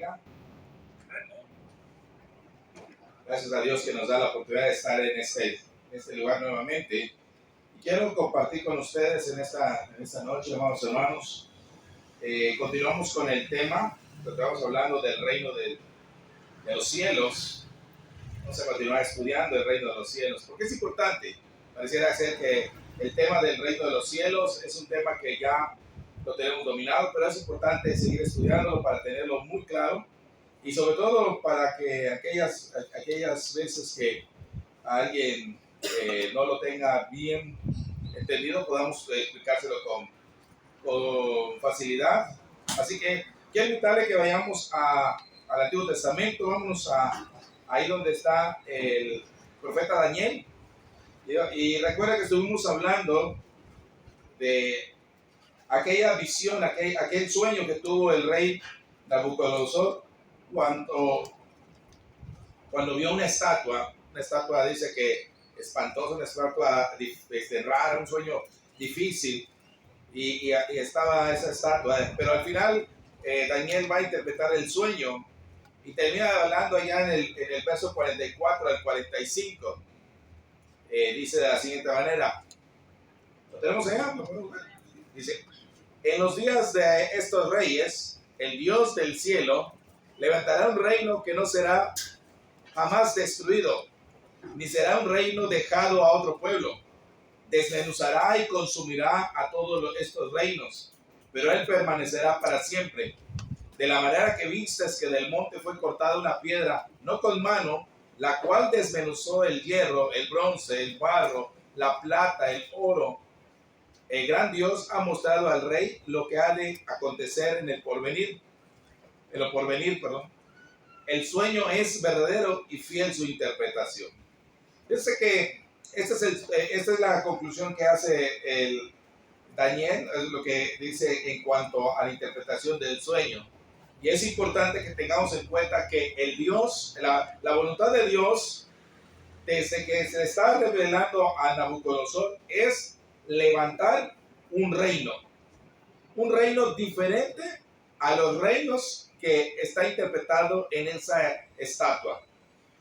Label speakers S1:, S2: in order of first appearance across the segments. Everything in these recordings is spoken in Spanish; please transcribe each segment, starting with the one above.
S1: bendiga. Gracias a Dios que nos da la oportunidad de estar en este lugar nuevamente. Y quiero compartir con ustedes en esta noche, amados hermanos. Continuamos con el tema, estamos hablando del reino de los cielos. Vamos a continuar estudiando el reino de los cielos, porque es importante. Pareciera ser que el tema del reino de los cielos es un tema que ya lo tenemos dominado, pero es importante seguir estudiándolo para tenerlo muy claro y sobre todo para que aquellas veces que alguien no lo tenga bien entendido podamos explicárselo con facilidad. Así que quiero invitarle que vayamos al Antiguo Testamento. Vámonos ahí donde está el profeta Daniel. Y recuerda que estuvimos hablando de aquella visión, aquel sueño que tuvo el rey Nabucodonosor cuando vio una estatua dice que espantosa, una estatua rara, un sueño difícil, y estaba esa estatua, pero al final Daniel va a interpretar el sueño y termina hablando allá en el verso 44 al 45, dice de la siguiente manera, ¿lo tenemos allá? Dice, en los días de estos reyes, el Dios del cielo levantará un reino que no será jamás destruido, ni será un reino dejado a otro pueblo. Desmenuzará y consumirá a todos estos reinos, pero él permanecerá para siempre. De la manera que vistes que del monte fue cortada una piedra, no con mano, la cual desmenuzó el hierro, el bronce, el barro, la plata, el oro. El gran Dios ha mostrado al rey lo que ha de acontecer en lo porvenir. El sueño es verdadero y fiel su interpretación. Yo sé que esta es la conclusión que hace el Daniel, es lo que dice en cuanto a la interpretación del sueño. Y es importante que tengamos en cuenta que el Dios, la voluntad de Dios, desde que se está revelando a Nabucodonosor, es levantar un reino diferente a los reinos que está interpretado en esa estatua.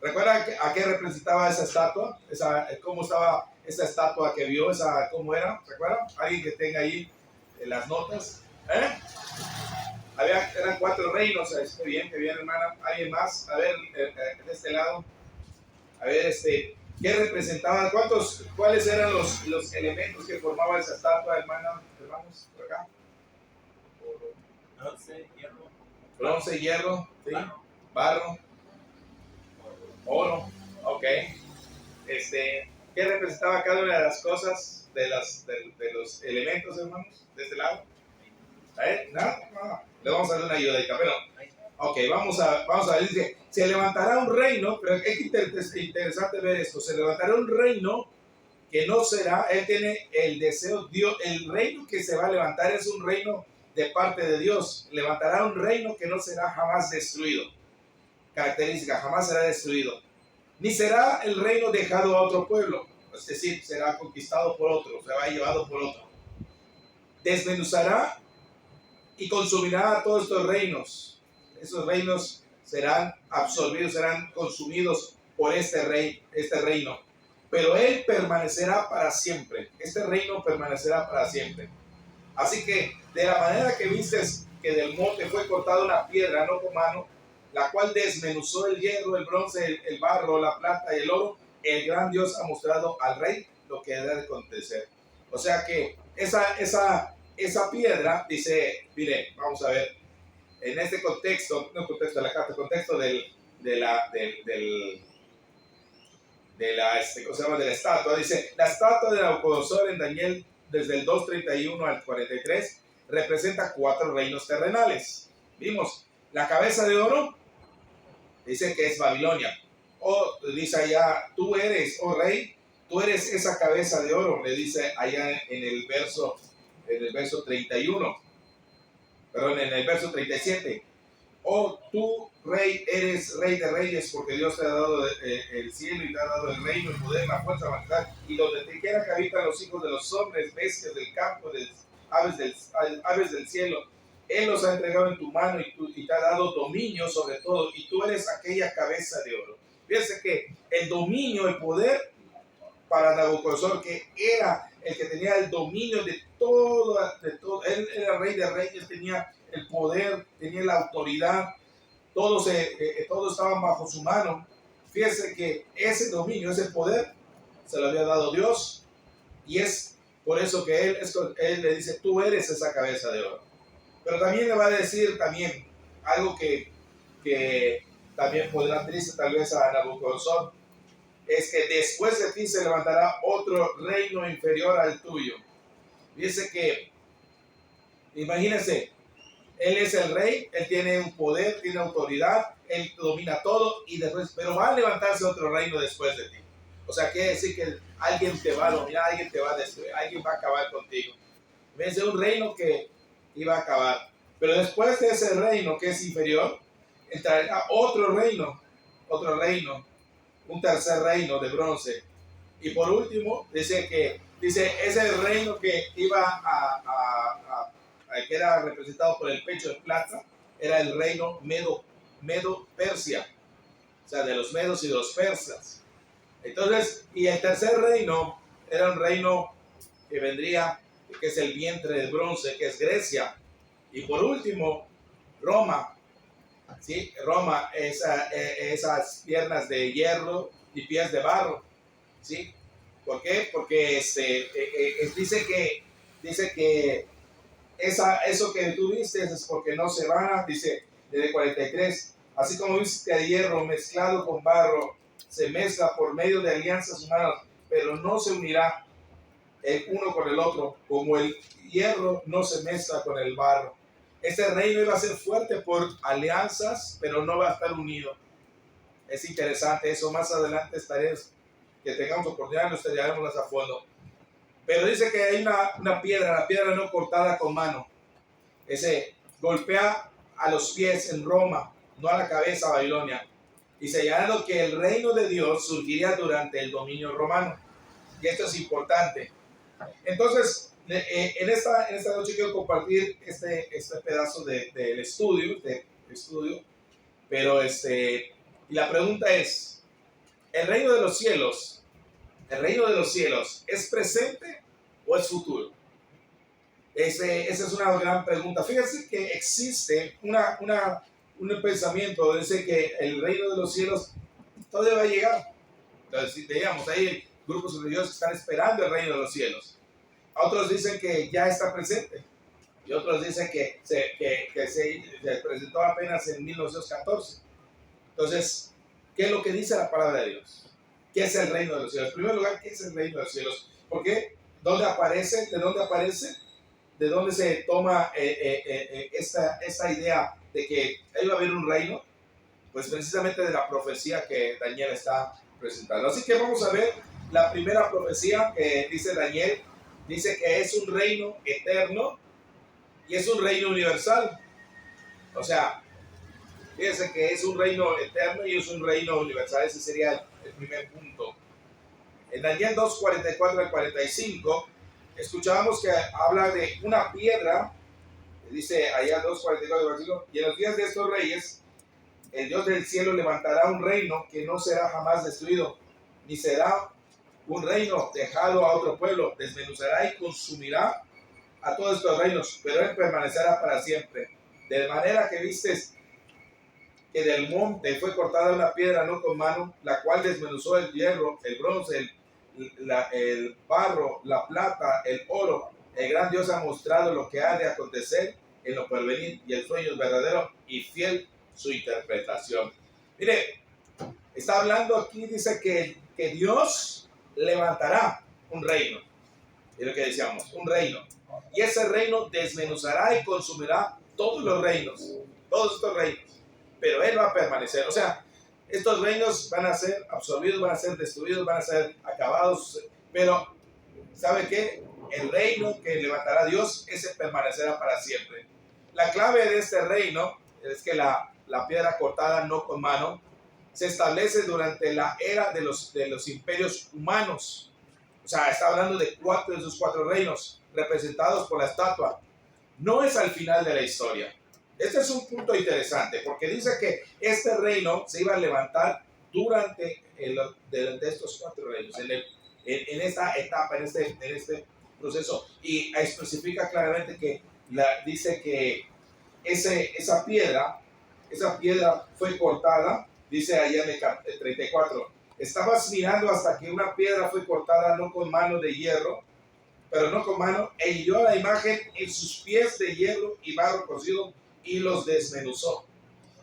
S1: ¿Recuerda a qué representaba esa estatua? ¿Cómo estaba esa estatua que vio? ¿Cómo era? ¿Recuerda? ¿Alguien que tenga ahí las notas? Eran 4 reinos. Qué bien, hermana. ¿Alguien más? A ver, de este lado. A ver, ¿qué representaba? ¿Cuáles eran los elementos que formaban esa estatua, hermanos? Por acá. Bronce, hierro, ¿sí? Barro, oro, ok. ¿Qué representaba cada una de las cosas, de los elementos, hermanos, de este lado? ¿No? Le vamos a dar una ayudadita, pero, ok, vamos a ver, dice, se levantará un reino, pero es interesante ver esto, se levantará un reino que no será, él tiene el deseo, Dios, el reino que se va a levantar es un reino de parte de Dios, levantará un reino que no será jamás destruido. Característica, jamás será destruido. Ni será el reino dejado a otro pueblo, es decir, será conquistado por otro, será llevado por otro. Desmenuzará y consumirá a todos estos reinos. Esos reinos serán absorbidos, serán consumidos por este reino. Pero él permanecerá para siempre. Este reino permanecerá para siempre. Así que, de la manera que vistes que del monte fue cortada una piedra, no con mano, la cual desmenuzó el hierro, el bronce, el barro, la plata y el oro, el gran Dios ha mostrado al rey lo que debe acontecer. O sea que esa piedra dice, mire, vamos a ver, en este contexto, no contexto de la carta, contexto de la estatua, dice, la estatua de Nabucodonosor en Daniel desde el 2:31 al 43 representa 4 reinos terrenales. Vimos, la cabeza de oro dice que es Babilonia. Dice allá, tú eres, oh rey, tú eres esa cabeza de oro, le dice allá en el verso 31, perdón, en el verso 37. Oh, tú, rey, eres rey de reyes, porque Dios te ha dado el cielo y te ha dado el reino, el poder, la fuerza, la majestad, y donde te quiera que habitan los hijos de los hombres, bestias del campo, aves del cielo. Él los ha entregado en tu mano y te ha dado dominio sobre todo, y tú eres aquella cabeza de oro. Fíjense que el dominio, el poder para Nabucodonosor, que era el que tenía el dominio de todo, él era rey de reyes, tenía el poder, tenía la autoridad, todos estaban bajo su mano. Fíjense que ese dominio, ese poder, se lo había dado Dios, y es por eso que él le dice, tú eres esa cabeza de oro. Pero también le va a decir también algo que también podrá triste tal vez a Nabucodonosor, es que después de ti se levantará otro reino inferior al tuyo. Dice que, imagínense, él es el rey, él tiene un poder, tiene autoridad, él domina todo, y después, pero va a levantarse otro reino después de ti. O sea, quiere decir que alguien te va a dominar, alguien te va a destruir, alguien va a acabar contigo. Es un reino que iba a acabar. Pero después de ese reino que es inferior, entrará otro reino, un tercer reino de bronce. Y por último, dice ese reino que iba que era representado por el pecho de plata, era el reino Medo-Persia, o sea, de los medos y de los persas. Entonces, y el tercer reino era un reino que vendría, que es el vientre de bronce, que es Grecia. Y por último, Roma, ¿sí? Roma, esas piernas de hierro y pies de barro, ¿sí? ¿Por qué? Porque dice que eso que tú viste es porque no se van, dice desde 43, así como viste el hierro mezclado con barro, se mezcla por medio de alianzas humanas, pero no se unirá el uno con el otro, como el hierro no se mezcla con el barro. Este reino iba a ser fuerte por alianzas, pero no va a estar unido. Es interesante eso, más adelante que tengamos oportunidad, lo estudiaremos más a fondo. Pero dice que hay una piedra, la piedra no cortada con mano. Ese golpea a los pies en Roma, no a la cabeza a Babilonia. Y señalando que el reino de Dios surgiría durante el dominio romano. Y esto es importante. Entonces, en esta noche quiero compartir este pedazo del estudio, pero la pregunta es, ¿el reino de los cielos es presente o es futuro? Esa es una gran pregunta. Fíjense que existe un pensamiento donde dice que el reino de los cielos todavía va a llegar. Entonces, digamos, hay grupos religiosos que están esperando el reino de los cielos. Otros dicen que ya está presente. Y otros dicen que se presentó apenas en 1914. Entonces, ¿qué es lo que dice la palabra de Dios? ¿Qué es el reino de los cielos? En primer lugar, ¿qué es el reino de los cielos? ¿Por qué? ¿Dónde aparece? ¿De dónde aparece? ¿De dónde se toma esta idea de que iba a haber un reino? Pues precisamente de la profecía que Daniel está presentando. Así que vamos a ver la primera profecía que dice Daniel. Dice que es un reino eterno y es un reino universal. O sea, fíjense que es un reino eterno y es un reino universal. Ese sería el primer punto. En Daniel 2, 44 al 45, escuchábamos que habla de una piedra. Dice allá 2, 44 al 45, y en los días de estos reyes, el Dios del cielo levantará un reino que no será jamás destruido, ni será un reino dejado a otro pueblo. Desmenuzará y consumirá a todos estos reinos, pero él permanecerá para siempre. De manera que vistes que del monte fue cortada una piedra no con mano, la cual desmenuzó el hierro, el bronce, el barro, la plata, el oro. El gran Dios ha mostrado lo que ha de acontecer en lo porvenir, y el sueño es verdadero y fiel su interpretación. Mire, está hablando aquí, dice que Dios levantará un reino. Es lo que decíamos, un reino. Y ese reino desmenuzará y consumirá todos los reinos, todos estos reinos. Pero Él va a permanecer. O sea, estos reinos van a ser absorbidos, van a ser destruidos, van a ser acabados. Pero, ¿sabe qué? El reino que levantará Dios, ese permanecerá para siempre. La clave de este reino es que la piedra cortada no con mano se establece durante la era de los imperios humanos. O sea, está hablando de esos cuatro reinos representados por la estatua. no es al final de la historia. Este es un punto interesante porque dice que este reino se iba a levantar durante de estos 4 reinos, en esta etapa, en este proceso. Y especifica claramente que dice que esa piedra fue cortada, dice allá en el 34. Estabas mirando hasta que una piedra fue cortada, no con mano de hierro, pero no con mano, e hirió a la imagen en sus pies de hierro y barro cocido y los desmenuzó.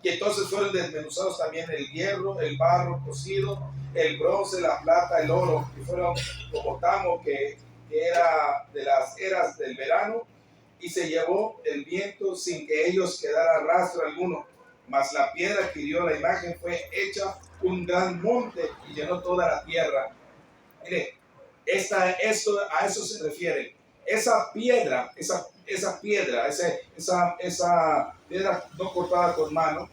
S1: Y entonces fueron desmenuzados también el hierro, el barro cocido, el bronce, la plata, el oro, y fueron como tamo que era de las eras del verano, y se llevó el viento sin que ellos quedara rastro alguno. Mas la piedra que hirió la imagen fue hecha un gran monte y llenó toda la tierra. Mire, a eso se refiere. Esa piedra no cortada con mano,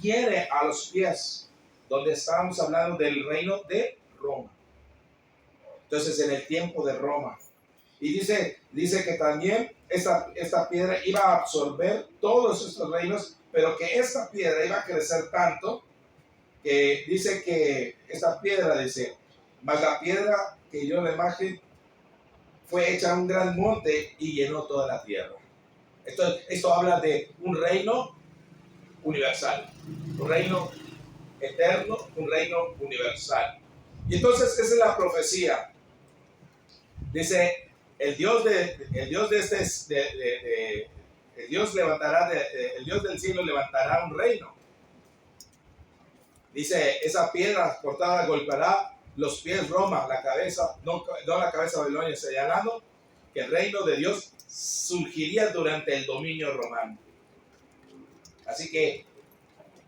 S1: hiere a los pies, donde estábamos hablando del reino de Roma. Entonces, en el tiempo de Roma. Y dice que también esta piedra iba a absorber todos estos reinos, pero que esta piedra iba a crecer tanto que dice que esta piedra, dice, mas la piedra que hirió la imagen fue hecha un gran monte y llenó toda la tierra. Esto habla de un reino universal, un reino eterno, un reino universal. Y entonces esa es la profecía. Dice, el Dios del cielo levantará un reino. Dice, esa piedra cortada golpeará los pies Roma, la cabeza, no la cabeza Babilonia, señalando que el reino de Dios surgiría durante el dominio romano. Así que,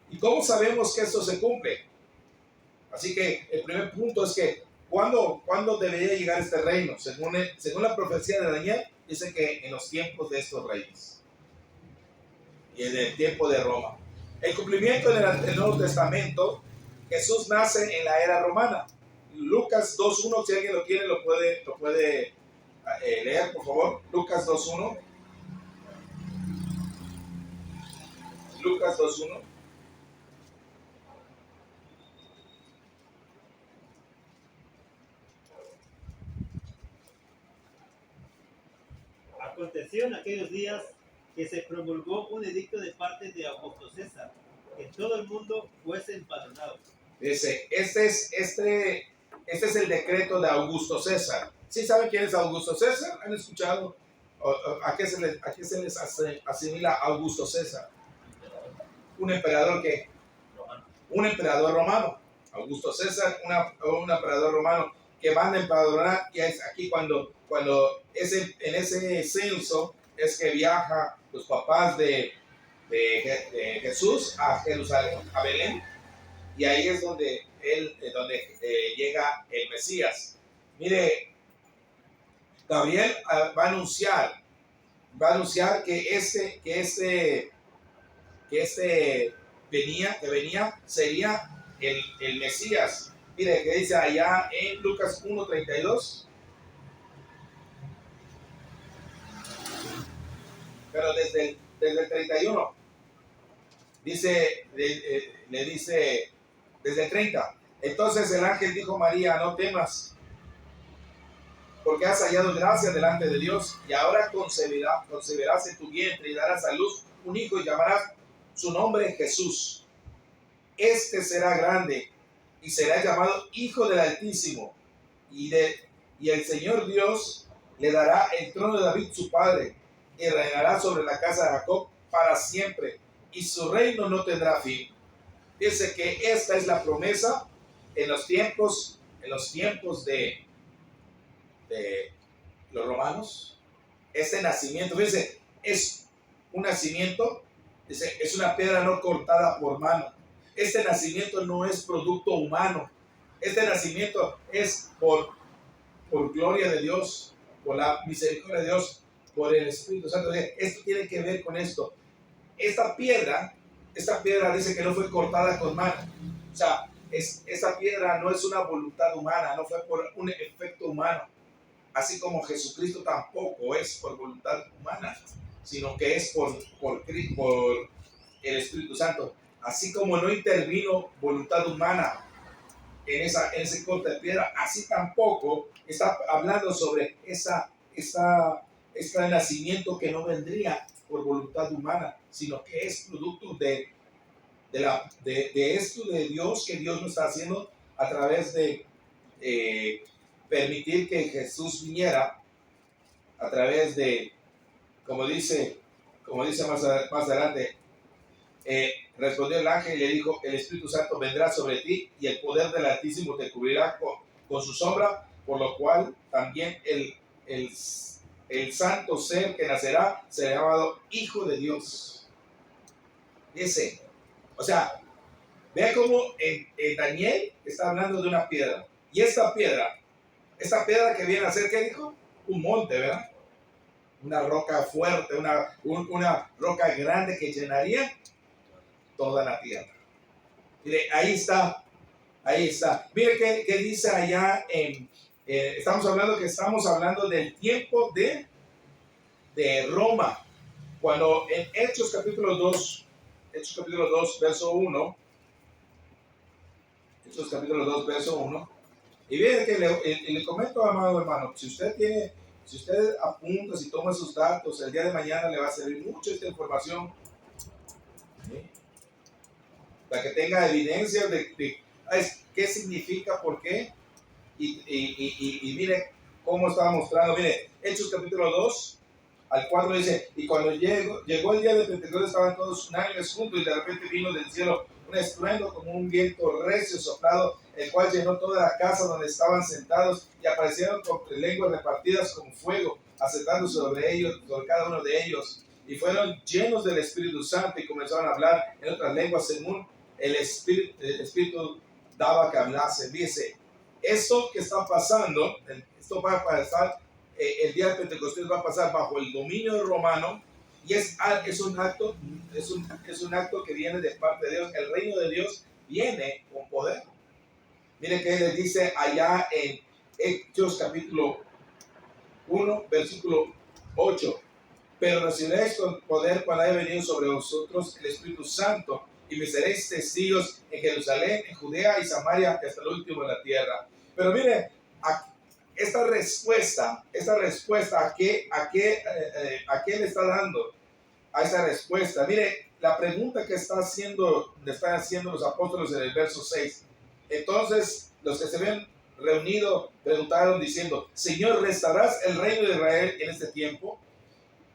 S1: ¿y cómo sabemos que esto se cumple? Así que el primer punto es que, ¿cuándo debería llegar este reino? Según la profecía de Daniel, dice que en los tiempos de estos reyes y en el tiempo de Roma. El cumplimiento en el Nuevo Testamento, Jesús nace en la era romana. Lucas 2.1, si alguien lo tiene, lo puede leer, por favor. Lucas 2.1. Lucas 2.1.
S2: Aconteció en aquellos días que se promulgó un edicto de parte de Augusto César, que todo el mundo fuese empadronado.
S1: Dice, este es el decreto de Augusto César. ¿Sí saben quién es Augusto César? ¿Han escuchado? ¿A qué se les asimila Augusto César? Un emperador que un emperador romano. Augusto César, un emperador romano que van a empadronar, y es aquí cuando en ese censo es que viaja los papás de Jesús a Jerusalén, a Belén, y ahí es donde llega el Mesías. Mire, Gabriel va a anunciar que venía sería el Mesías. Mire, que dice allá en Lucas 1:32. Pero desde el 31, le dice desde el 30. Entonces el ángel dijo a María, no temas, porque has hallado gracia delante de Dios, y ahora concebirás en tu vientre y darás a luz un hijo y llamarás su nombre Jesús. Este será grande y será llamado Hijo del Altísimo, y el Señor Dios le dará el trono de David su padre, y reinará sobre la casa de Jacob para siempre, y su reino no tendrá fin. Dice que esta es la promesa en los tiempos de los romanos. Este nacimiento, dice, es un nacimiento, dice, es una piedra no cortada por mano. Este nacimiento no es producto humano. Este nacimiento es por gloria de Dios, por la misericordia de Dios, por el Espíritu Santo. Esto tiene que ver con esto. Esta piedra dice que no fue cortada con mano. O sea, esta piedra no es una voluntad humana, no fue por un efecto humano. Así como Jesucristo tampoco es por voluntad humana. sino que es por el Espíritu Santo. Así como no intervino voluntad humana en ese corte de piedra, así tampoco está hablando sobre este nacimiento que no vendría por voluntad humana, sino que es producto de esto de Dios, que Dios lo está haciendo a través de permitir que Jesús viniera, a través de, como dice más adelante, respondió el ángel y le dijo: el Espíritu Santo vendrá sobre ti y el poder del Altísimo te cubrirá con su sombra, por lo cual también el santo ser que nacerá será llamado Hijo de Dios. Ese, o sea, vea cómo en Daniel está hablando de una piedra, y esta piedra que viene a ser, ¿qué dijo? Un monte, ¿verdad? Una roca fuerte, una roca grande que llenaría toda la tierra. Mire, ahí está. Mire qué dice allá estamos hablando del tiempo de Roma. Cuando en Hechos capítulo 2, verso 1, Hechos capítulo 2, verso 1, y miren que le comento, amado hermano, si usted apunta, si toma sus datos, el día de mañana le va a servir mucho esta información, ¿sí? Para que tenga evidencia de qué significa, por qué, y mire cómo estaba mostrando. Mire, Hechos capítulo 2 al 4 dice: y cuando llegó el día de Pentecostés, estaban todos unánimes juntos, y de repente vino del cielo un estruendo como un viento recio soplado, el cual llenó toda la casa donde estaban sentados, y aparecieron con lenguas repartidas como fuego, asentándose sobre cada uno de ellos, y fueron llenos del Espíritu Santo, y comenzaron a hablar en otras lenguas según el Espíritu daba que hablase. Dice, esto que está pasando, esto va a pasar, el día de Pentecostés va a pasar bajo el dominio romano, y es un acto que viene de parte de Dios. El reino de Dios viene con poder. Mire que le dice allá en Hechos capítulo 1, versículo 8: pero recibiréis con poder cuando haya venido sobre vosotros el Espíritu Santo, y me seréis testigos en Jerusalén, en Judea y Samaria, hasta el último de la tierra. Pero mire, esta respuesta, ¿a qué le está dando a esta respuesta? Mire, la pregunta que están haciendo los apóstoles en el verso 6. Entonces, los que se ven reunidos preguntaron diciendo: Señor, ¿restaurarás el reino de Israel en este tiempo?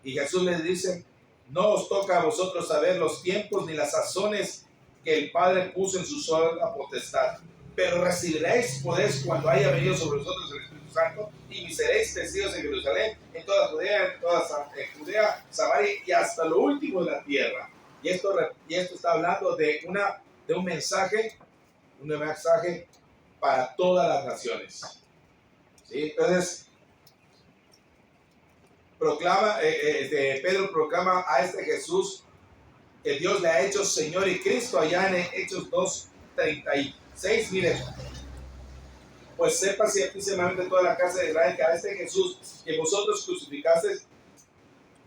S1: Y Jesús les dice: no os toca a vosotros saber los tiempos ni las sazones que el Padre puso en su sola potestad, pero recibiréis poder cuando haya venido sobre vosotros el Espíritu Santo, y me seréis testigos en Jerusalén, en toda Judea, Samaria y hasta lo último de la tierra. Y esto está hablando de un mensaje para todas las naciones. ¿Sí? Entonces, Pedro proclama a este Jesús que Dios le ha hecho Señor y Cristo, allá en Hechos 2:36. Miren, pues sepa ciertísimamente toda la casa de Israel que a este Jesús que vosotros crucificasteis,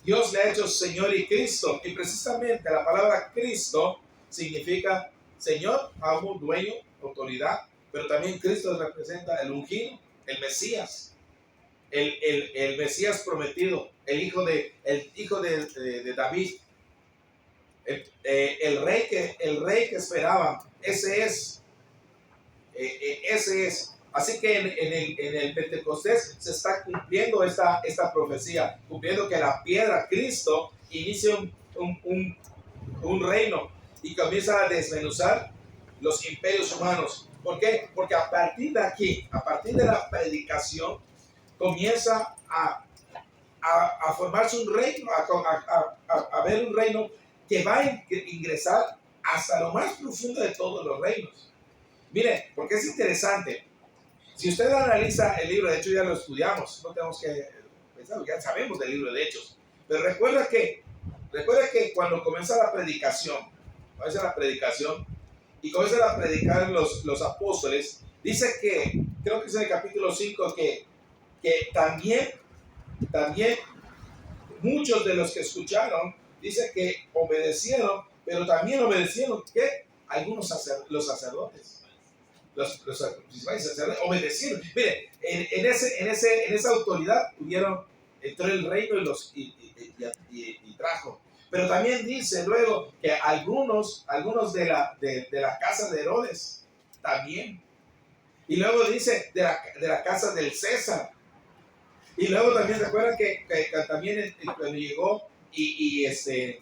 S1: Dios le ha hecho Señor y Cristo. Y precisamente la palabra Cristo significa Señor, amo, dueño, autoridad, pero también Cristo representa el ungido, el Mesías. El Mesías prometido, el hijo de David, el rey que esperaban. Ese es. Así que en el Pentecostés se está cumpliendo esta profecía, cumpliendo que la piedra, Cristo, inicia un reino y comienza a desmenuzar los imperios humanos. ¿Por qué? Porque a partir de aquí, a partir de la predicación, comienza a formarse un reino, a ver un reino que va a ingresar hasta lo más profundo de todos los reinos. Mire, porque es interesante. Si usted analiza el libro de Hechos, ya lo estudiamos, no tenemos que pensar, ya sabemos del libro de Hechos. Pero recuerda que cuando comienza la predicación y comienzan a predicar los apóstoles, dice que, creo que es en el capítulo 5, que también muchos de los que escucharon, dice que obedecieron, pero también obedecieron que algunos los sacerdotes, los principales sacerdotes obedecieron. Mire, en esa autoridad entró el reino y trajo. Pero también dice luego que algunos de la casa de Herodes también. Y luego dice de la casa del César. Y luego también se acuerdan que también cuando llegó y aquel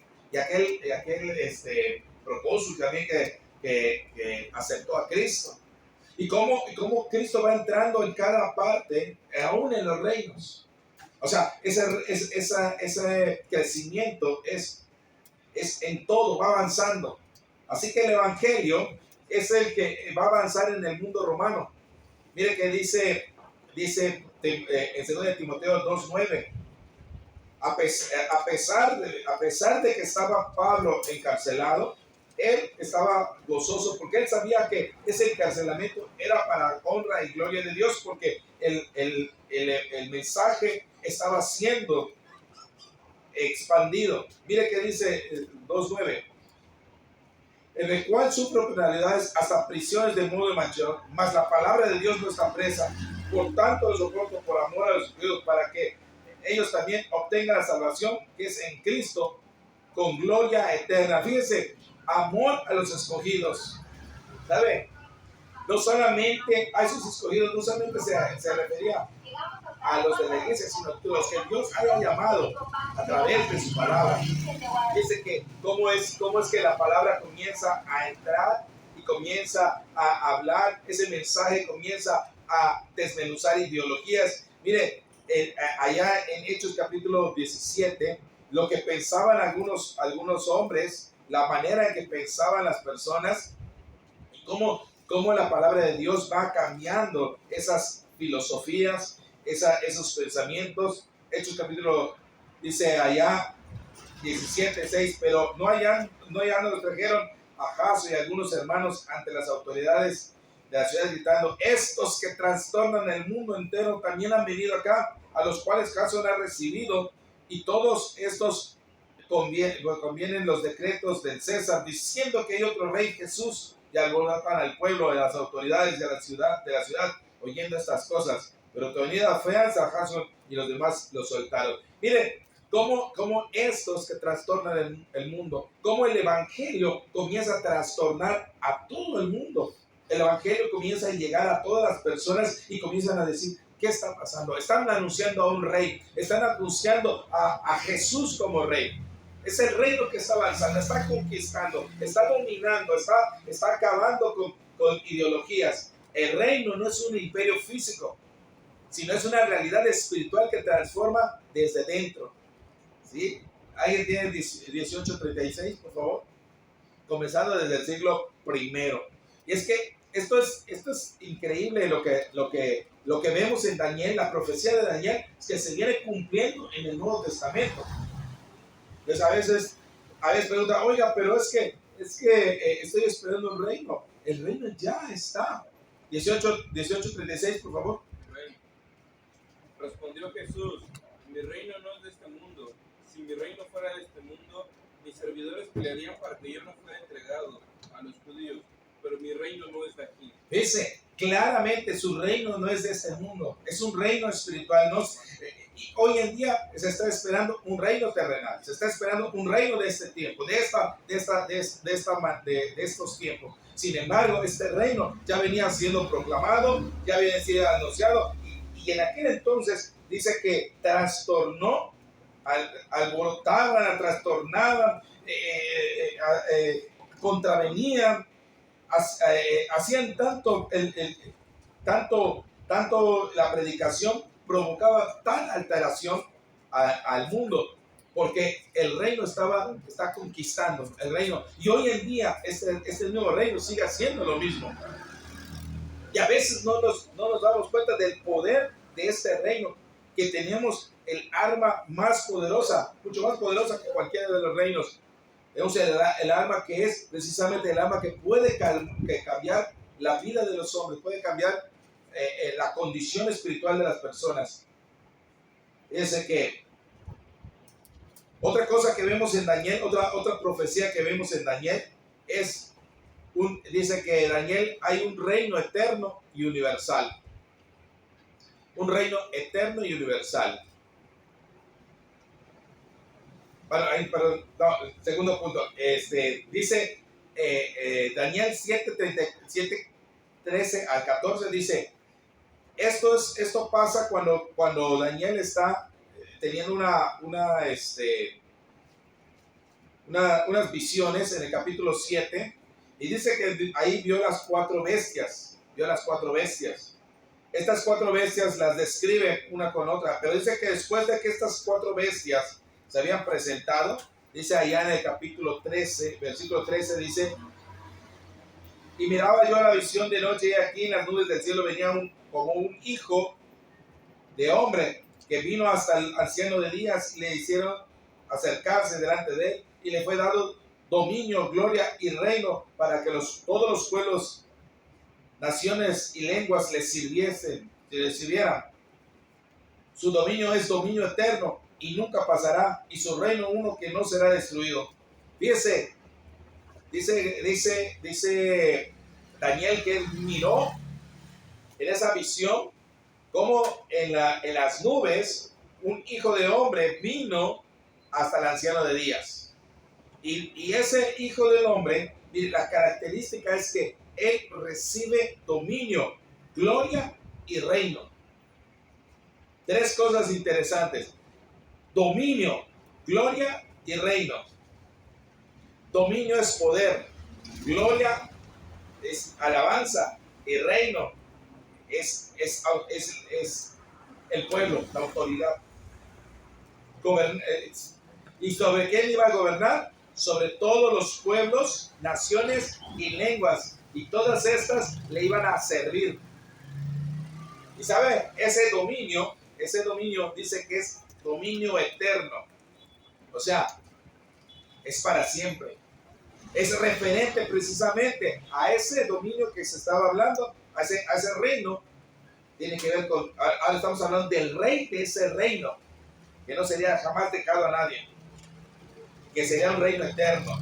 S1: procónsul también que aceptó a Cristo. Y cómo Cristo va entrando en cada parte, aún en los reinos. O sea, ese crecimiento es en todo, va avanzando. Así que el Evangelio es el que va a avanzar en el mundo romano. Mire que dice en 2 Timoteo 2:9, a pesar de que estaba Pablo encarcelado, él estaba gozoso porque él sabía que ese encarcelamiento era para honra y gloria de Dios, porque el mensaje estaba siendo expandido. Mire que dice 2:9, en el cual sufro penalidades hasta prisiones de modo mayor, mas la palabra de Dios no está presa. Por tanto lo soporto por amor a los judíos, para que ellos también obtengan la salvación que es en Cristo, con gloria eterna. Fíjense, amor a los escogidos. ¿Sabe? No solamente a esos escogidos, no solamente se refería a los de la iglesia, sino a los que Dios haya llamado a través de su palabra. Dice que cómo es que la palabra comienza a entrar y comienza a hablar, ese mensaje comienza a desmenuzar ideologías. Mire, allá en Hechos capítulo 17, lo que pensaban algunos hombres, la manera en que pensaban las personas, y cómo la palabra de Dios va cambiando esas filosofías, esos pensamientos. Hechos capítulo, dice allá 17:6, pero no hallando los trajeron a Jaso y algunos hermanos ante las autoridades de la ciudad, gritando: estos que trastornan el mundo entero también han venido acá, a los cuales Jaso ha recibido, y todos estos convienen los decretos del César, diciendo que hay otro rey, Jesús, y alborotan al pueblo de las autoridades de la ciudad oyendo estas cosas. Pero tenida fianza a Jason y los demás lo soltaron. Mire, cómo estos que trastornan el mundo, cómo el evangelio comienza a trastornar a todo el mundo. El evangelio comienza a llegar a todas las personas y comienzan a decir: ¿qué está pasando? Están anunciando a un rey, están anunciando a Jesús como rey. Es el reino que está avanzando, está conquistando, está dominando, está acabando con ideologías. El reino no es un imperio físico, sino es una realidad espiritual que transforma desde dentro. ¿Sí? ¿Alguien tiene 1836, por favor? Comenzando desde el siglo I. Y es que esto es increíble lo que vemos en Daniel. La profecía de Daniel es que se viene cumpliendo en el Nuevo Testamento. Entonces a veces pregunta: oiga, pero es que estoy esperando un reino. El reino ya está. 18:36, por favor.
S3: Respondió Jesús: mi reino no es de este mundo. Si mi reino fuera de este mundo, mis servidores pelearían para que yo no fuera entregado a los judíos, pero mi reino no es de aquí.
S1: Dice claramente: su reino no es de este mundo, es un reino espiritual. Y hoy en día se está esperando un reino terrenal, se está esperando un reino de este tiempo, de estos tiempos. Sin embargo, este reino ya venía siendo proclamado, ya venía siendo anunciado, y en aquel entonces dice que trastornó, alborotaban, trastornaban, contravenían, hacían tanto la predicación, provocaba tal alteración al mundo, porque el reino está conquistando el reino. Y hoy en día este nuevo reino sigue haciendo lo mismo. Y a veces no nos damos cuenta del poder de este reino, que tenemos el arma más poderosa, mucho más poderosa que cualquiera de los reinos. Tenemos el arma que es precisamente el arma que puede cambiar la vida de los hombres, puede cambiar la condición espiritual de las personas. Fíjense que Otra cosa que vemos en Daniel, otra profecía que vemos en Daniel es, dice que en Daniel hay un reino eterno y universal. Un reino eterno y universal. Bueno, perdón, no, segundo punto. Dice Daniel 7, 13 al 14, dice, esto pasa cuando Daniel está teniendo unas visiones en el capítulo 7, y dice que ahí vio las cuatro bestias. Estas cuatro bestias las describe una con otra, pero dice que después de que estas cuatro bestias se habían presentado, dice allá en el capítulo 13, versículo 13, dice, y miraba yo la visión de noche, y aquí en las nubes del cielo venía como un hijo de hombre, que vino hasta el anciano de días, y le hicieron acercarse delante de él, y le fue dado dominio, gloria y reino, para que todos los pueblos, naciones y lenguas le sirvieran. Su dominio es dominio eterno, y nunca pasará, y su reino uno que no será destruido. Fíjese, dice Daniel que él miró en esa visión como en las nubes un hijo de hombre vino hasta el anciano de días. Y ese hijo del hombre, la característica es que él recibe dominio, gloria y reino. Tres cosas interesantes: dominio, gloria y reino. Dominio es poder, gloria es alabanza y reino es el pueblo, la autoridad. ¿Y sobre quién iba a gobernar? Sobre todos los pueblos, naciones y lenguas, y todas estas le iban a servir. Y sabe, ese dominio dice que es dominio eterno, o sea, es para siempre. Es referente precisamente a ese dominio que se estaba hablando, a ese reino. Tiene que ver con, ahora estamos hablando del rey de ese reino, que no sería jamás dejado a nadie, que sería un reino eterno.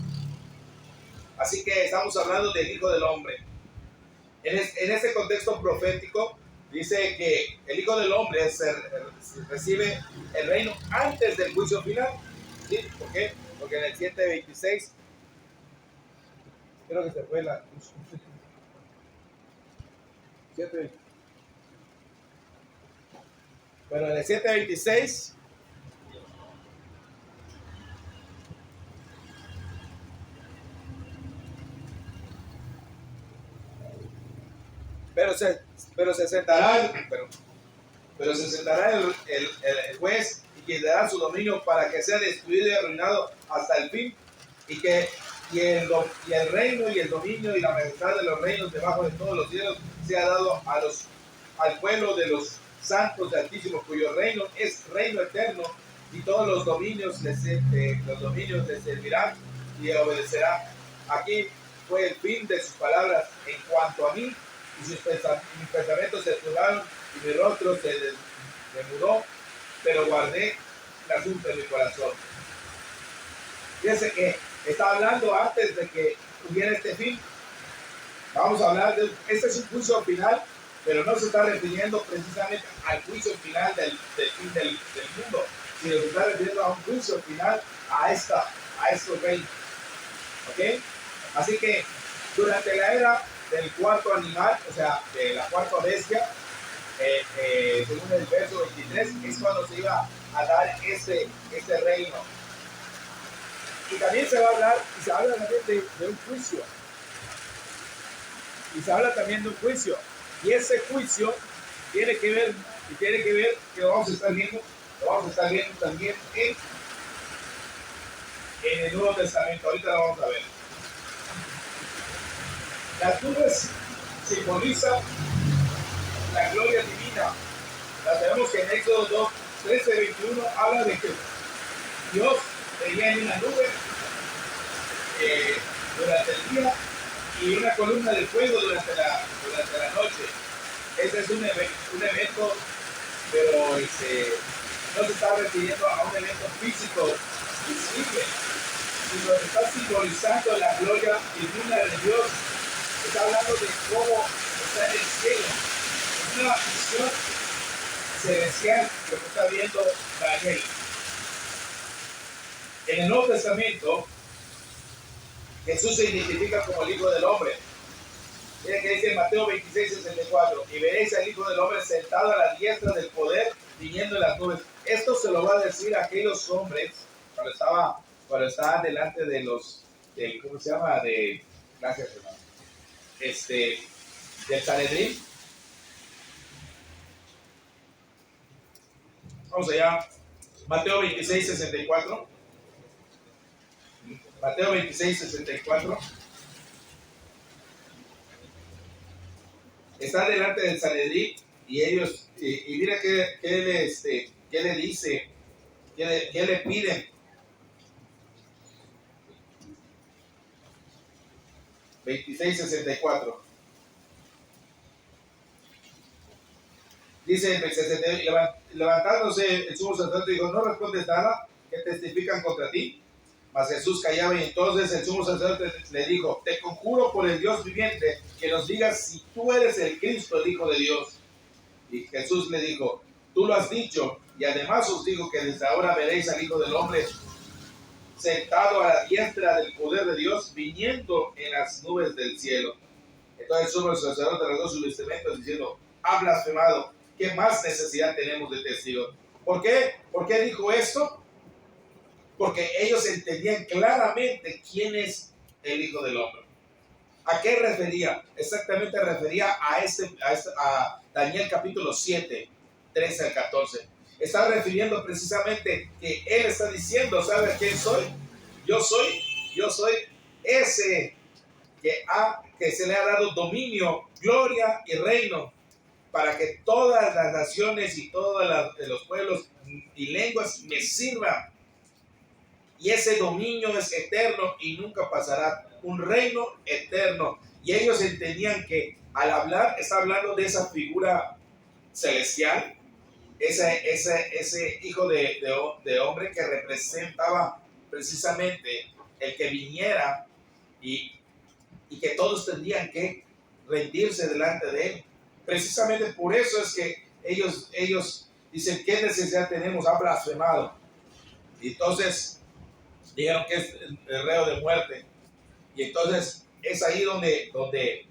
S1: Así que estamos hablando del Hijo del Hombre. En este contexto profético, dice que el Hijo del Hombre recibe el reino antes del juicio final. ¿Sí? ¿Por qué? Porque en el 7:26, creo que se fue la... 7. Bueno, en el 7:26... Pero se sentará el juez, y quien dará su dominio para que sea destruido y arruinado hasta el fin, y el reino y el dominio y la majestad de los reinos debajo de todos los cielos sea dado al pueblo de los santos de Altísimo, cuyo reino es reino eterno, y todos los dominios les servirán y obedecerán. Aquí fue el fin de sus palabras en cuanto a mí, y mis pensamientos se turbaron y mi rostro se demudó, pero guardé el asunto en mi corazón. Fíjense que está hablando antes de que hubiera este fin. Vamos a hablar este es un juicio final, pero no se está refiriendo precisamente al juicio final del fin del mundo, sino se está refiriendo a un juicio final a estos reinos. ¿Ok? Así que durante la era del cuarto animal, o sea, de la cuarta bestia, según el verso 23, es cuando se iba a dar este reino. Y también se va a hablar, y se habla también de un juicio. Y se habla también de un juicio. Y ese juicio tiene que ver que lo vamos a estar viendo también en el Nuevo Testamento. Ahorita lo vamos a ver. Las nubes simbolizan la gloria divina. La tenemos que en Éxodo 2, 13, 21 habla de que Dios venía en una nube durante el día y una columna de fuego durante la noche. Ese es un evento, pero no se está refiriendo a un evento físico visible, sino está simbolizando la gloria divina de Dios. Está hablando de cómo está en el cielo. Es una visión celestial lo que está viendo Daniel. En el Nuevo Testamento, Jesús se identifica como el Hijo del Hombre. Miren que dice en Mateo 26:64, y veréis al Hijo del Hombre sentado a la diestra del poder, viniendo en las nubes. Esto se lo va a decir a aquellos hombres cuando estaban delante de los, ¿cómo se llama? Gracias, hermano. Del Sanedrín. Vamos allá. Mateo 26:64. Mateo 26:64. Está delante del Sanedrín y ellos, y mira qué le dice, qué le piden. 26:64. Dice en 62, levantándose el sumo sacerdote dijo, no respondes nada, que testifican contra ti. Mas Jesús callaba y entonces el sumo sacerdote le dijo, te conjuro por el Dios viviente que nos digas si tú eres el Cristo, el Hijo de Dios. Y Jesús le dijo, tú lo has dicho, y además os digo que desde ahora veréis al Hijo del Hombre sentado a la diestra del poder de Dios, viniendo en las nubes del cielo. Entonces el sumo sacerdote rasgó sus vestimentas diciendo, ha blasfemado, ¿qué más necesidad tenemos de testigos? ¿Por qué? ¿Por qué dijo esto? Porque ellos entendían claramente quién es el Hijo del Hombre. ¿A qué refería? Exactamente refería a Daniel capítulo 7, 13 al 14. Está refiriendo precisamente que él está diciendo, ¿sabe quién soy? Yo soy ese que se le ha dado dominio, gloria y reino, para que todas las naciones y todos los pueblos y lenguas me sirvan. Y ese dominio es eterno y nunca pasará. Un reino eterno. Y ellos entendían que al hablar, está hablando de esa figura celestial, ese hijo de hombre que representaba precisamente el que viniera y que todos tendrían que rendirse delante de él. Precisamente por eso es que ellos dicen, ¿qué necesidad tenemos? Ha blasfemado. Y entonces dijeron que es el reo de muerte. Y entonces es ahí donde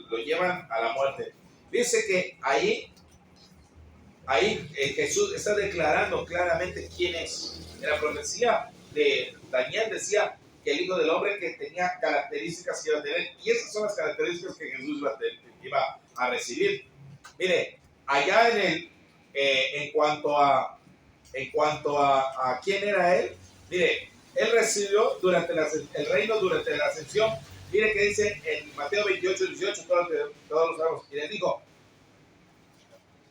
S1: lo llevan a la muerte. Dice que ahí Jesús está declarando claramente quién es. En la profecía de Daniel decía que el Hijo del Hombre que tenía características que iba a tener, y esas son las características que Jesús iba a recibir. Mire, allá en cuanto a quién era él, mire, él recibió durante el reino, durante la ascensión. Mire que dice en Mateo 28:18, todos lo sabemos, y les dijo,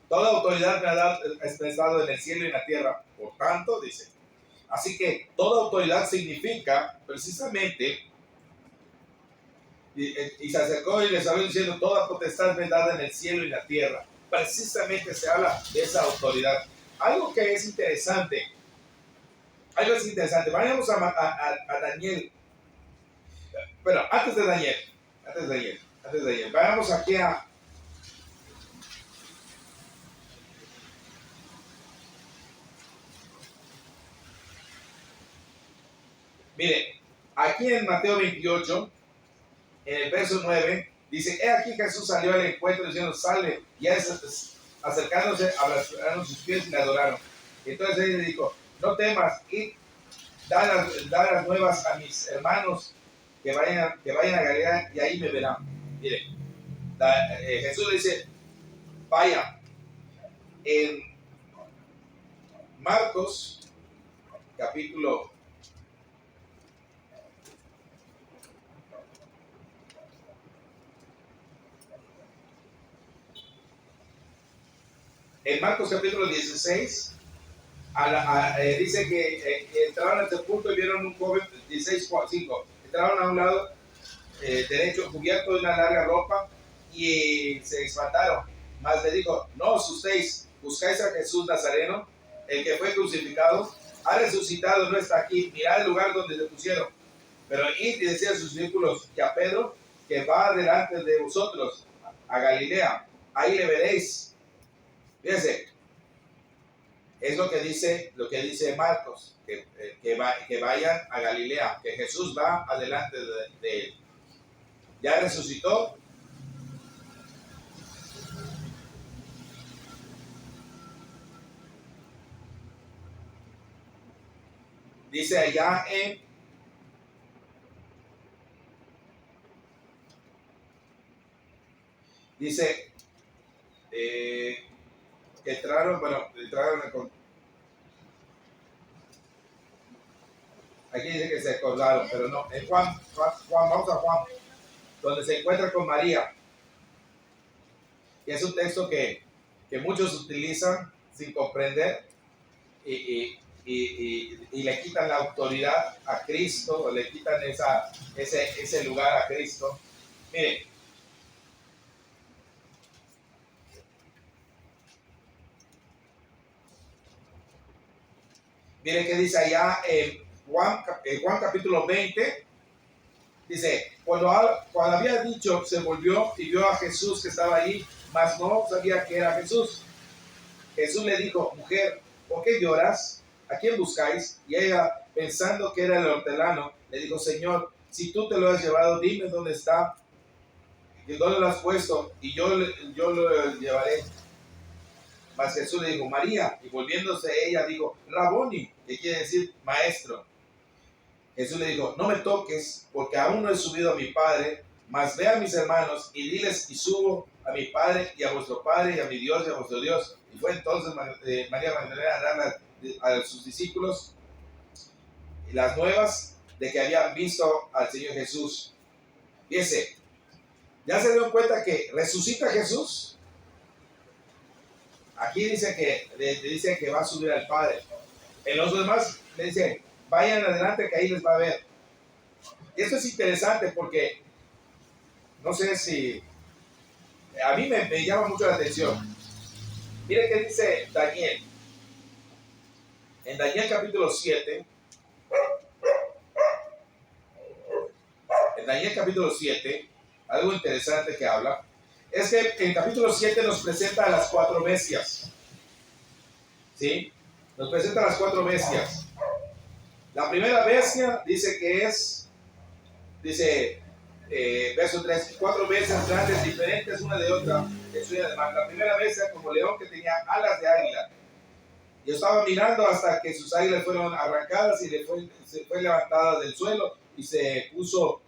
S1: toda autoridad me ha expresado en el cielo y en la tierra. Por tanto, dice, así que toda autoridad significa precisamente, y se acercó y les habló diciendo, toda potestad me dada en el cielo y en la tierra. Precisamente se habla de esa autoridad. Algo que es interesante. Vayamos a Daniel. Bueno, antes de Daniel, vayamos aquí a mire, aquí en Mateo 28, en el verso 9, dice, he aquí Jesús salió al encuentro diciendo, sale, y acercándose, abrazaron sus pies y le adoraron. Entonces él le dijo, no temas, y da las nuevas a mis hermanos que vayan a Galilea y ahí me verán. Mire, Jesús le dice, vaya. En Marcos, capítulo 16, dice que entraron al sepulcro y vieron un joven, 16:5, entraron a un lado derecho cubierto de una larga ropa y se espantaron. Mas le dijo, no os asustéis, buscáis a Jesús Nazareno, el que fue crucificado, ha resucitado, no está aquí. Mirad el lugar donde se pusieron. Pero id y decía a sus discípulos y a Pedro que va delante de vosotros a Galilea. Ahí le veréis. Fíjense, es lo que dice Marcos, que vayan a Galilea, que Jesús va adelante de él. Ya resucitó. Dice allá dice que entraron aquí dice que se acordaron, pero no, en Juan, vamos a Juan, donde se encuentra con María. Y es un texto que muchos utilizan sin comprender y le quitan la autoridad a Cristo, o le quitan ese lugar a Cristo. Miren qué dice allá en Juan capítulo 20. Dice, cuando había dicho, se volvió y vio a Jesús que estaba allí, mas no sabía que era Jesús. Jesús le dijo, mujer, ¿por qué lloras? ¿A quién buscáis? Y ella, pensando que era el hortelano, le dijo, Señor, si tú te lo has llevado, dime dónde está, y dónde lo has puesto, y yo lo llevaré. Mas Jesús le dijo, María, y volviéndose ella dijo, Raboni, que quiere decir maestro. Jesús le dijo, no me toques, porque aún no he subido a mi Padre, mas ve a mis hermanos y diles, y subo a mi Padre y a vuestro Padre y a mi Dios y a vuestro Dios. Y fue entonces María Magdalena a dar a sus discípulos las nuevas de que habían visto al Señor Jesús. Fíjense, ¿ya se dieron cuenta que resucita Jesús? Aquí dice que va a subir al Padre. En los demás le dice, vayan adelante que ahí les va a ver. Y esto es interesante porque no sé si a mí me llama mucho la atención. Miren qué dice Daniel. En Daniel capítulo 7. En Daniel capítulo 7, algo interesante que habla, es que en capítulo 7 nos presenta a las 4 bestias. ¿Sí? Nos presenta a las 4 bestias. La primera bestia dice que es, verso 3, 4 bestias grandes diferentes una de otra. La primera bestia como león que tenía alas de águila. Y estaba mirando hasta que sus águilas fueron arrancadas y se fue levantada del suelo y se puso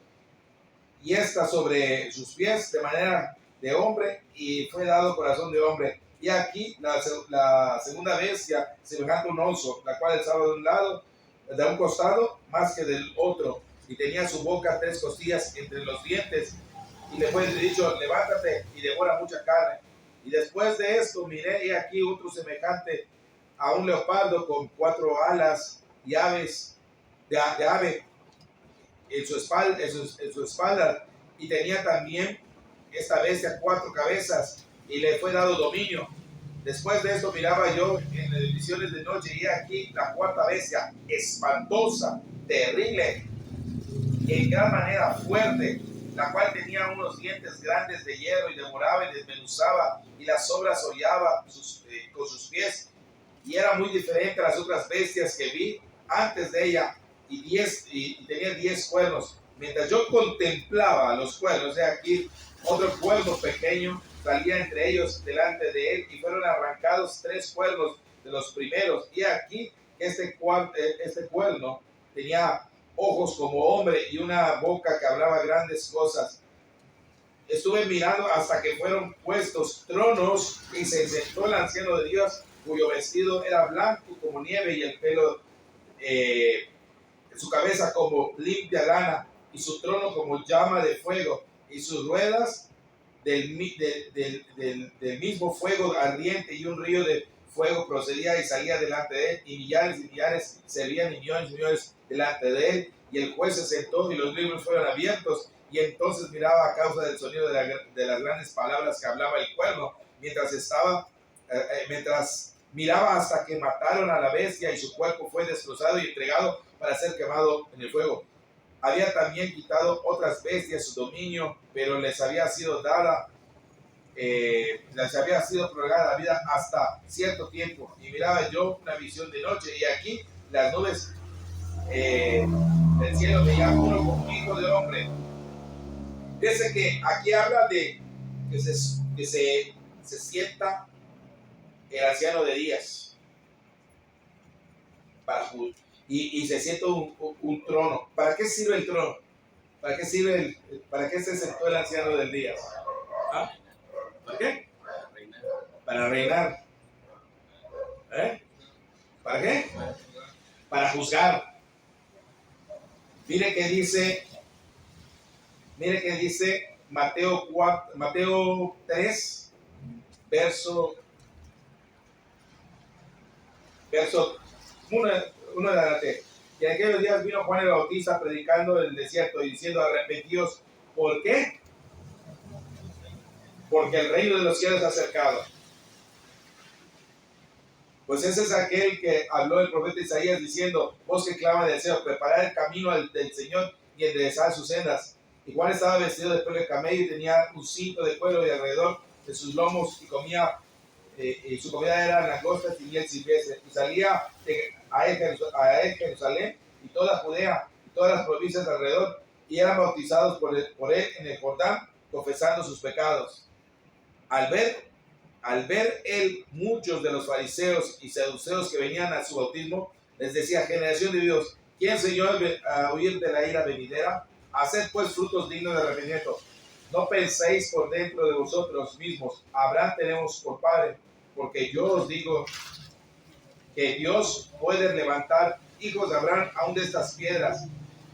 S1: y está sobre sus pies de manera de hombre y fue dado corazón de hombre. Y aquí la segunda bestia, semejante a un oso, la cual estaba de un costado más que del otro, y tenía su boca 3 costillas entre los dientes, y le fue dicho, levántate y devora mucha carne. Y después de esto miré, y aquí otro semejante a un leopardo con 4 alas y aves de ave en su espalda, y tenía también esta bestia 4 cabezas, y le fue dado dominio. Después de esto miraba yo en las visiones de noche, y aquí la 4ª bestia, espantosa, terrible, en gran manera fuerte, la cual tenía unos dientes grandes de hierro, y devoraba y desmenuzaba, y las sobras hollaba con sus pies, y era muy diferente a las otras bestias que vi antes de ella, y tenía 10 cuernos. Mientras yo contemplaba los cuernos, de aquí otro cuerno pequeño salía entre ellos delante de él, y fueron arrancados 3 cuernos de los primeros. Y aquí este cuerno tenía ojos como hombre y una boca que hablaba grandes cosas. Estuve mirando hasta que fueron puestos tronos, y se sentó el anciano de Dios, cuyo vestido era blanco como nieve, y el pelo su cabeza como limpia lana, y su trono como llama de fuego, y sus ruedas del mismo fuego ardiente, y un río de fuego procedía y salía delante de él, y millares servían, y millones delante de él. Y el juez se sentó, y los libros fueron abiertos, y entonces miraba a causa del sonido de las grandes palabras que hablaba el cuerno, mientras Miraba hasta que mataron a la bestia y su cuerpo fue destrozado y entregado para ser quemado en el fuego. Había también quitado otras bestias su dominio, pero les había sido prolongada la vida hasta cierto tiempo. Y miraba yo una visión de noche, y aquí las nubes del cielo veían uno como hijo de hombre. Dice que aquí habla de que se sienta el anciano de días y se sienta un trono. ¿Para qué sirve el trono? ¿Para qué se sentó el anciano del día? ¿Ah? ¿Para qué? Para reinar. ¿Para qué? Para juzgar. Mire que dice Mateo 3, verso 1 en adelante. Y en aquellos días vino Juan el Bautista predicando en el desierto y diciendo: arrepentíos. ¿Por qué? Porque el reino de los cielos se ha acercado. Pues ese es aquel que habló el profeta Isaías diciendo: voz que clama del cielo, preparad el camino del Señor y enderezad sus sendas. Y Juan estaba vestido de pelo de camello y tenía un cinto de cuero y alrededor de sus lomos, y su comida era langostas y miel silvestre. Y salía a Jerusalén y toda Judea y todas las provincias alrededor, y eran bautizados por él en el Jordán, confesando sus pecados. Al ver él muchos de los fariseos y saduceos que venían a su bautismo, les decía: generación de Dios, ¿quién enseñó a huir de la ira venidera? Haced pues frutos dignos de arrepentimiento. No penséis por dentro de vosotros mismos: Abraham tenemos por padre. Porque yo os digo que Dios puede levantar hijos de Abraham aún de estas piedras.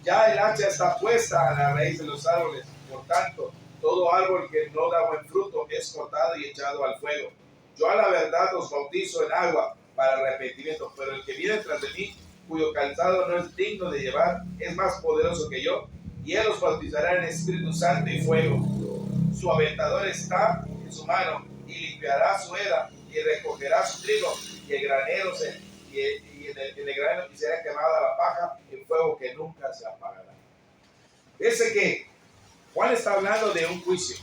S1: Ya el hacha está puesta a la raíz de los árboles. Por tanto, todo árbol que no da buen fruto es cortado y echado al fuego. Yo a la verdad os bautizo en agua para arrepentimiento, pero el que viene tras de mí, cuyo calzado no es digno de llevar, es más poderoso que yo, y él os bautizará en Espíritu Santo y fuego. Su aventador está en su mano, y limpiará su era, y recogerá su trigo, y el granero en el granero, y será quemada la paja en fuego que nunca se apagará. Fíjense que Juan está hablando de un juicio.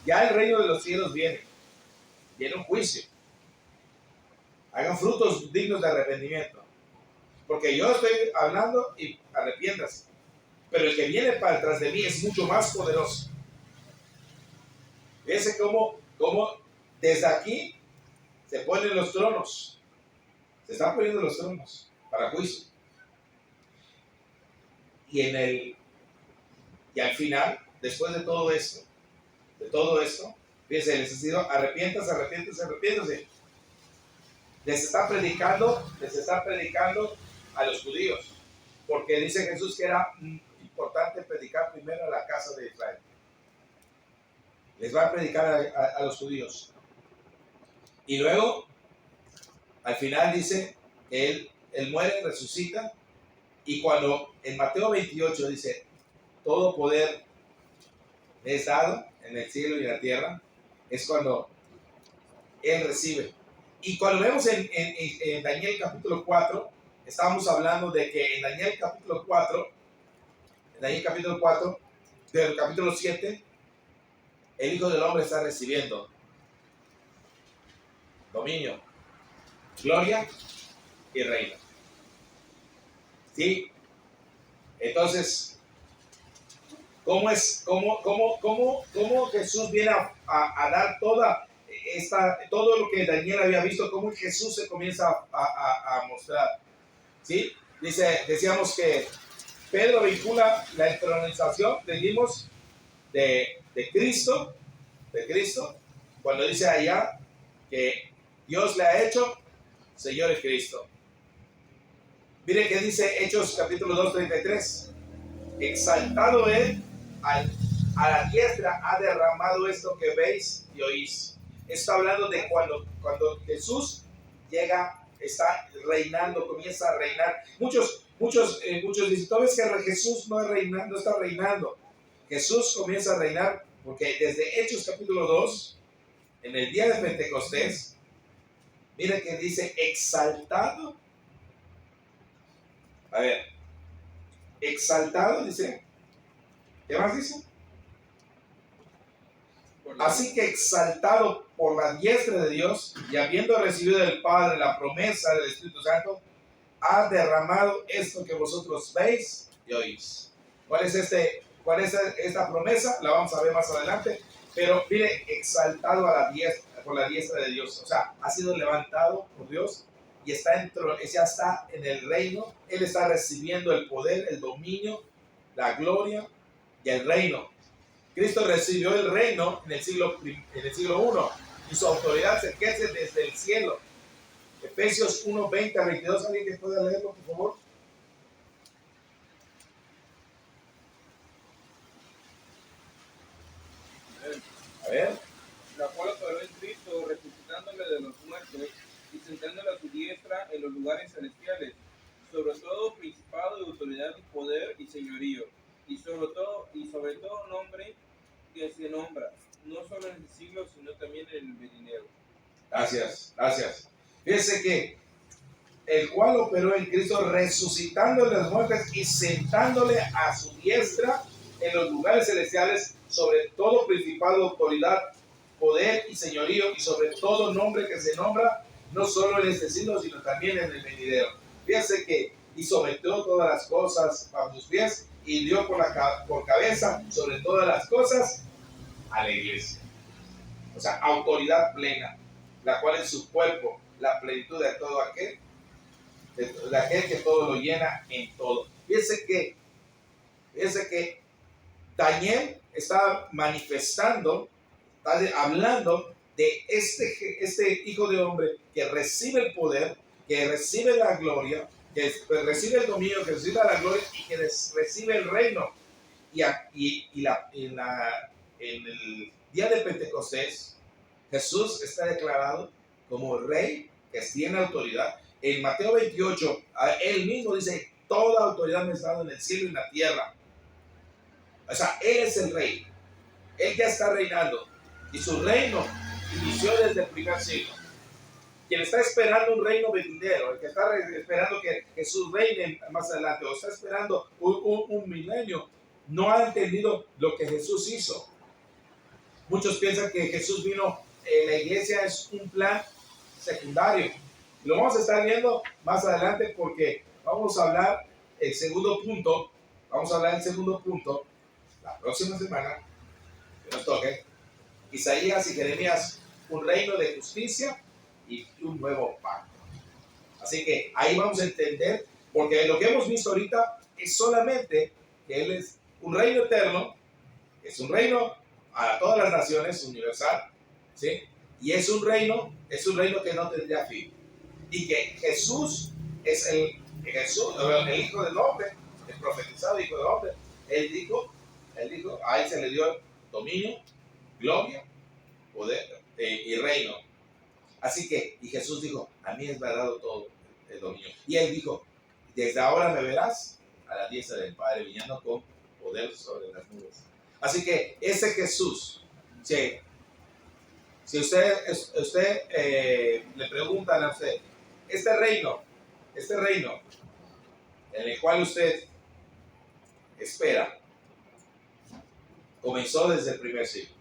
S1: Ya el reino de los cielos viene un juicio. Hagan frutos dignos de arrepentimiento. Porque yo estoy hablando y arrepiéntase. Pero el que viene para detrás de mí es mucho más poderoso. Fíjense cómo desde aquí se ponen los tronos. Se están poniendo los tronos para juicio. Y al final, después de todo esto, fíjense, les ha sido: arrepiéntase. Les está predicando a los judíos, porque dice Jesús que era importante predicar primero a la casa de Israel. Les va a predicar a los judíos. Y luego, al final dice que él muere, resucita, y cuando en Mateo 28 dice: todo poder es dado en el cielo y en la tierra, es cuando él recibe. Y cuando vemos en Daniel capítulo 4, estábamos hablando de que en Daniel capítulo 4, del capítulo 7, el Hijo del Hombre está recibiendo dominio, gloria y reino. ¿Sí? Entonces, ¿cómo Jesús viene a dar todo lo que Daniel había visto? ¿Cómo Jesús se comienza a mostrar? ¿Sí? Decíamos que Pedro vincula la entronización, dijimos, de Cristo, cuando dice allá que Dios le ha hecho Señor es Cristo. Miren que dice Hechos capítulo 2, 33. Exaltado él a la diestra ha derramado esto que veis y oís. Está hablando de cuando Jesús llega, está reinando, comienza a reinar. Muchos dicen: ¿tú ves que Jesús no está reinando? Jesús comienza a reinar porque desde Hechos capítulo 2, en el día de Pentecostés, Mire que dice exaltado. A ver, exaltado dice. ¿Qué más dice? Así que exaltado por la diestra de Dios y habiendo recibido del Padre la promesa del Espíritu Santo, ha derramado esto que vosotros veis y oís. ¿Cuál es esta promesa? La vamos a ver más adelante. Pero mire, exaltado por la diestra de Dios. O sea, ha sido levantado por Dios y ya está en el reino. Él está recibiendo el poder, el dominio, la gloria y el reino. Cristo recibió el reino en el siglo I y su autoridad se ejerce desde el cielo. Efesios 1, 20 a 22. ¿Alguien que pueda leerlo, por favor? A ver.
S3: La cual operó en Cristo, resucitándole de los muertos y sentándole a su diestra en los lugares celestiales, sobre todo principado y autoridad y poder y señorío, y sobre todo nombre que se nombra, no solo en el siglo, sino también en el venidero.
S1: Gracias. Fíjense que el cual operó en Cristo, resucitándole de los muertos y sentándole a su diestra en los lugares celestiales, sobre todo principado, autoridad, poder y señorío, y sobre todo nombre que se nombra, no solo en este siglo, sino también en el venidero. Fíjense que y sometió todas las cosas a sus pies y dio por cabeza sobre todas las cosas a la iglesia. O sea, autoridad plena, la cual es su cuerpo, la plenitud de todo aquel, de aquel que todo lo llena en todo. Fíjense que Daniel está manifestando, está hablando de este hijo de hombre que recibe el poder, que recibe la gloria, que recibe el dominio, que recibe la gloria y que recibe el reino. En el día de Pentecostés, Jesús está declarado como rey que tiene autoridad. En Mateo 28, él mismo dice, toda autoridad me está dada en el cielo y en la tierra. O sea, él es el rey. Él ya está reinando. Y su reino inició desde el primer siglo. Quien está esperando un reino venidero, el que está esperando que Jesús reine más adelante, o está esperando un milenio, no ha entendido lo que Jesús hizo. Muchos piensan que Jesús vino, la iglesia es un plan secundario. Lo vamos a estar viendo más adelante porque vamos a hablar el segundo punto. Vamos a hablar del segundo punto la próxima semana que nos toque. Isaías y Jeremías, un reino de justicia y un nuevo pacto. Así que ahí vamos a entender, porque lo que hemos visto ahorita es solamente que Él es un reino eterno, es un reino a todas las naciones, universal, ¿sí? Y es un reino que no tendría fin. Y que Jesús es el Hijo del Hombre, el profetizado Hijo del Hombre. Él dijo, a Él se le dio dominio, gloria, poder y reino. Así que, y Jesús dijo, a mí es dado todo el dominio. Y Él dijo, desde ahora me verás a la diestra del Padre, viniendo con poder sobre las nubes. Así que ese Jesús, si usted le preguntan a usted, este reino en el cual usted espera, comenzó desde el primer siglo.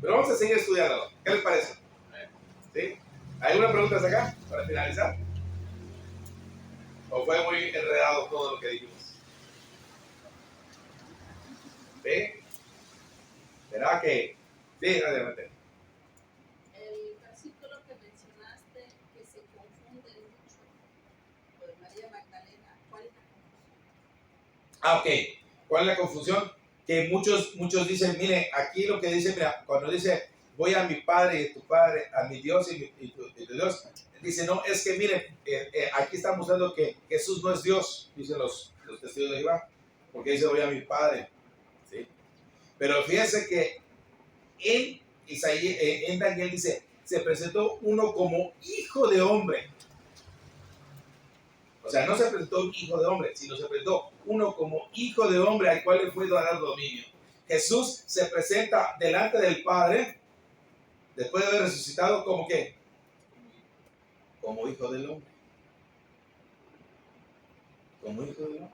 S1: Pero vamos a seguir estudiando. ¿Qué les parece? ¿Sí? ¿Hay alguna pregunta hasta acá para finalizar? ¿O fue muy enredado todo lo que dijimos? ¿Sí? ¿Verdad que? Sí, adelante.
S4: El versículo que mencionaste que se confunde mucho con María Magdalena, ¿cuál es la confusión?
S1: Ok. ¿Cuál es la confusión? Que muchos dicen, mire, aquí lo que dice, mira, cuando dice, voy a mi Padre y tu Padre, a mi Dios y tu Dios, dice, no, es que mire, aquí está mostrando que Jesús no es Dios, dicen los testigos de Jehová, porque dice, voy a mi Padre, ¿sí? Pero fíjense que en Daniel dice, se presentó uno como hijo de hombre. O sea, no se presentó un hijo de hombre, sino se presentó uno como hijo de hombre al cual le fue dado dominio. Jesús se presenta delante del Padre Después de haber resucitado, ¿como qué? Como hijo del hombre. Como hijo del hombre.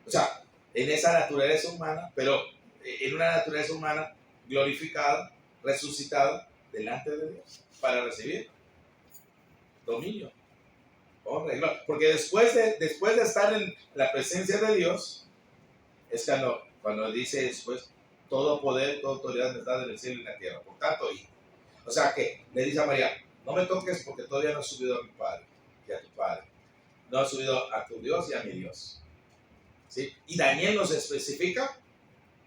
S1: O sea, en esa naturaleza humana, pero en una naturaleza humana glorificada, resucitada delante de Dios para recibir dominio, honra y gloria. Porque después de estar en la presencia de Dios, es cuando dice después, todo poder, toda autoridad me está en el cielo y en la tierra. Por tanto, hijo. O sea que le dice a María, no me toques porque todavía no he subido a mi Padre y a tu Padre. No he subido a tu Dios y a mi Dios. ¿Sí? Y Daniel nos especifica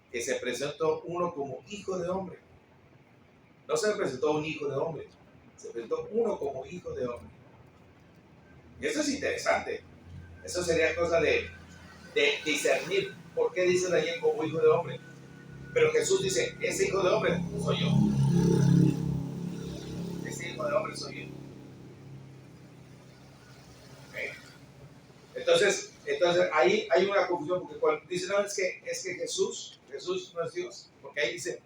S1: que se presentó uno como hijo de hombre. No se presentó un hijo de hombre, se presentó uno como hijo de hombre. Y eso es interesante. Eso sería cosa de discernir por qué dice Daniel como hijo de hombre. Pero Jesús dice, ese hijo de hombre soy yo. Ese hijo de hombre soy yo. ¿Okay? Entonces ahí hay una confusión, porque cuando dice, no, es que Jesús no es Dios, porque ahí dice,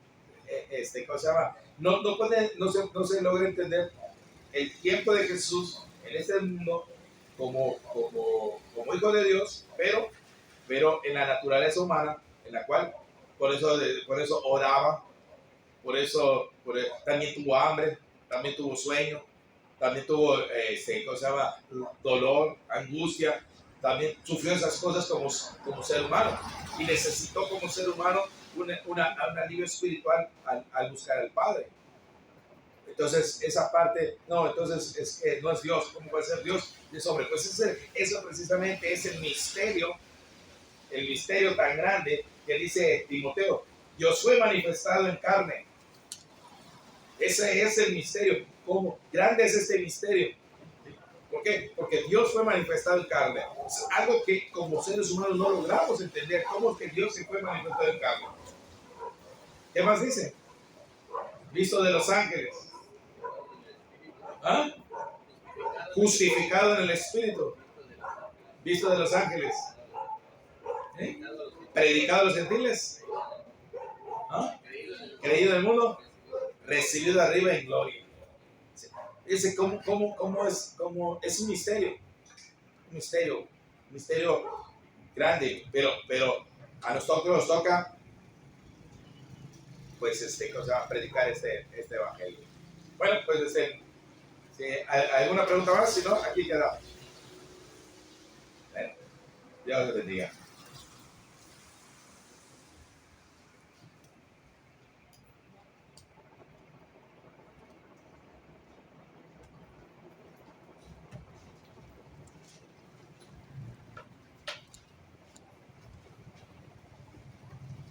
S1: ¿cómo se llama? No se logra entender el tiempo de Jesús en este mundo como hijo de Dios, pero en la naturaleza humana, en la cual por eso oraba, por eso también tuvo hambre, también tuvo sueño, también tuvo ¿cómo se llama? Dolor, angustia, también sufrió esas cosas como ser humano y necesitó como ser humano un alivio espiritual al buscar al Padre. Entonces, esa parte, no, entonces no es Dios. ¿Cómo puede ser Dios? Es hombre. Pues eso precisamente es el misterio tan grande que dice Timoteo. Dios fue manifestado en carne. Ese es el misterio. ¿Cómo? Grande es este misterio. ¿Por qué? Porque Dios fue manifestado en carne. Es algo que como seres humanos no logramos entender. ¿Cómo es que Dios se fue manifestado en carne? ¿Qué más dice? Visto de los ángeles. ¿Ah? Justificado en el Espíritu, visto de los ángeles, predicado a los gentiles, ¿ah? Creído en el mundo, recibido arriba en gloria. Dice, ¿cómo es un misterio grande, pero a nosotros nos toca, pues, predicar este evangelio. Bueno, pues, si hay alguna pregunta más, si no, aquí quedamos. Dios les bendiga.